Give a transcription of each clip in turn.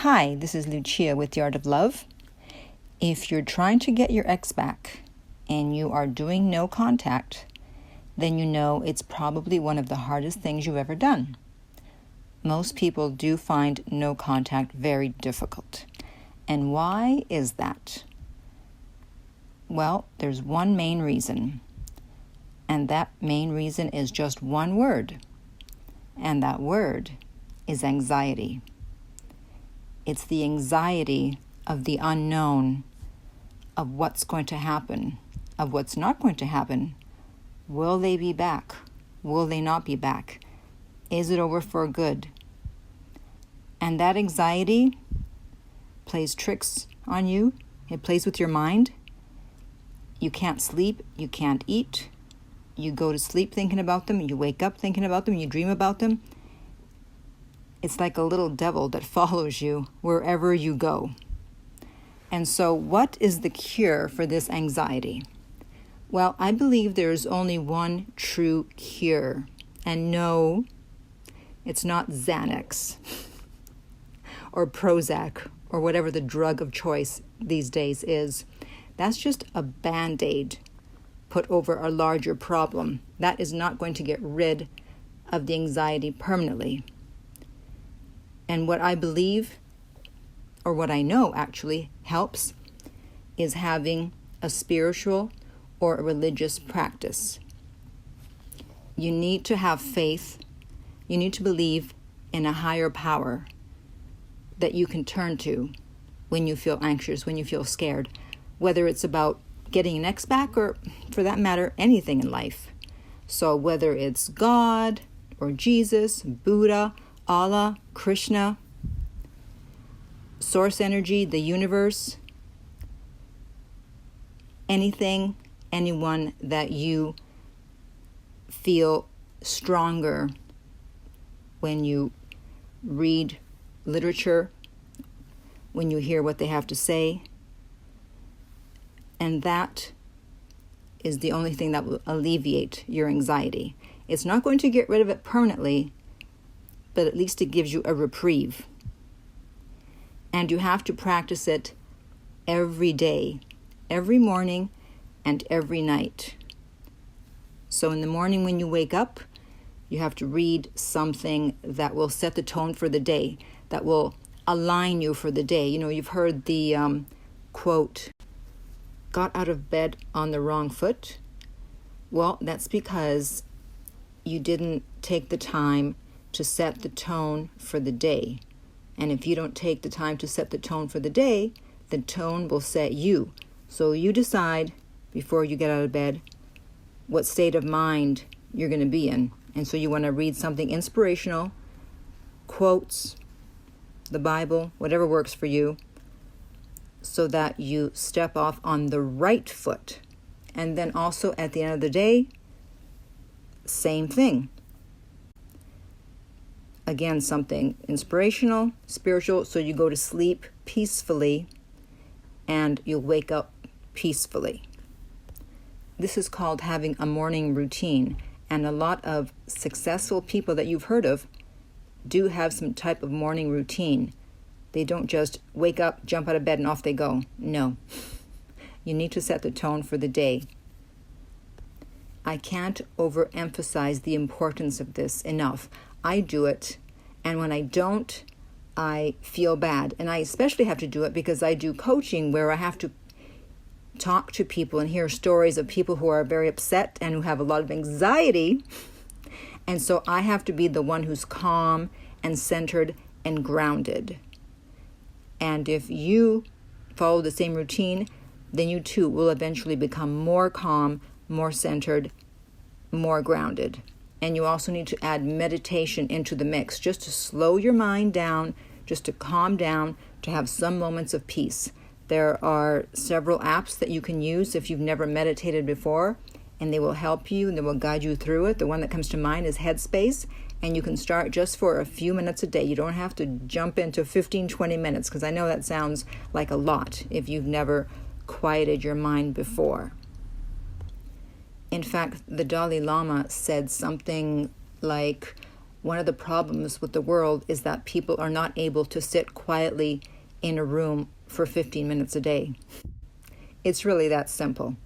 Hi, this is Lucia with The Art of Love. If you're trying to get your ex back and you are doing no contact, then you know it's probably one of the hardest things you've ever done. Most people do find no contact very difficult. And why is that? Well, there's one main reason. And that main reason is just one word. And that word is anxiety. It's the anxiety of the unknown, of what's going to happen, of what's not going to happen. Will they be back? Will they not be back? Is it over for good? And that anxiety plays tricks on you. It plays with your mind. You can't sleep. You can't eat. You go to sleep thinking about them. You wake up thinking about them. You dream about them. It's like a little devil that follows you wherever you go. And so what is the cure for this anxiety? Well, I believe there's only one true cure. And no, it's not Xanax or Prozac or whatever the drug of choice these days is. That's just a Band-Aid put over a larger problem. That is not going to get rid of the anxiety permanently. And what I believe, or what I know actually helps, is having a spiritual or a religious practice. You need to have faith. You need to believe in a higher power that you can turn to when you feel anxious, when you feel scared, whether it's about getting an ex back or, for that matter, anything in life. So whether it's God or Jesus, Buddha, Allah, Krishna, source energy, the universe, anything, anyone that you feel stronger when you read literature, when you hear what they have to say. And that is the only thing that will alleviate your anxiety. It's not going to get rid of it permanently, but at least it gives you a reprieve. And you have to practice it every day, every morning and every night. So in the morning when you wake up, you have to read something that will set the tone for the day, that will align you for the day. You know, you've heard the quote, got out of bed on the wrong foot. Well, that's because you didn't take the time to set the tone for the day. And if you don't take the time to set the tone for the day, the tone will set you. So you decide before you get out of bed what state of mind you're going to be in. And so you want to read something inspirational, quotes, the Bible, whatever works for you, so that you step off on the right foot. And then also at the end of the day, same thing. Again, something inspirational, spiritual, so you go to sleep peacefully and you'll wake up peacefully. This is called having a morning routine. And a lot of successful people that you've heard of do have some type of morning routine. They don't just wake up, jump out of bed, and off they go. No. You need to set the tone for the day. I can't overemphasize the importance of this enough. I do it, and when I don't, I feel bad. And I especially have to do it because I do coaching where I have to talk to people and hear stories of people who are very upset and who have a lot of anxiety. And so I have to be the one who's calm and centered and grounded. And if you follow the same routine, then you too will eventually become more calm, more centered, more grounded. And you also need to add meditation into the mix, just to slow your mind down, just to calm down, to have some moments of peace. There are several apps that you can use if you've never meditated before, and they will help you and they will guide you through it. The one that comes to mind is Headspace, and you can start just for a few minutes a day. You don't have to jump into 15, 20 minutes, because I know that sounds like a lot if you've never quieted your mind before. In fact, the Dalai Lama said something like, One of the problems with the world is that people are not able to sit quietly in a room for 15 minutes a day. It's really that simple.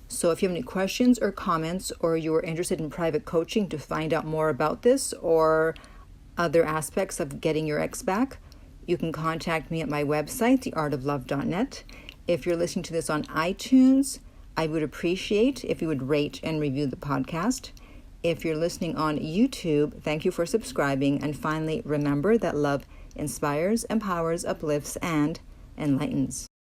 So if you have any questions or comments, or you are interested in private coaching to find out more about this or other aspects of getting your ex back, you can contact me at my website, theartoflove.net. If you're listening to this on iTunes, I would appreciate if you would rate and review the podcast. If you're listening on YouTube, thank you for subscribing. And finally, remember that love inspires, empowers, uplifts, and enlightens.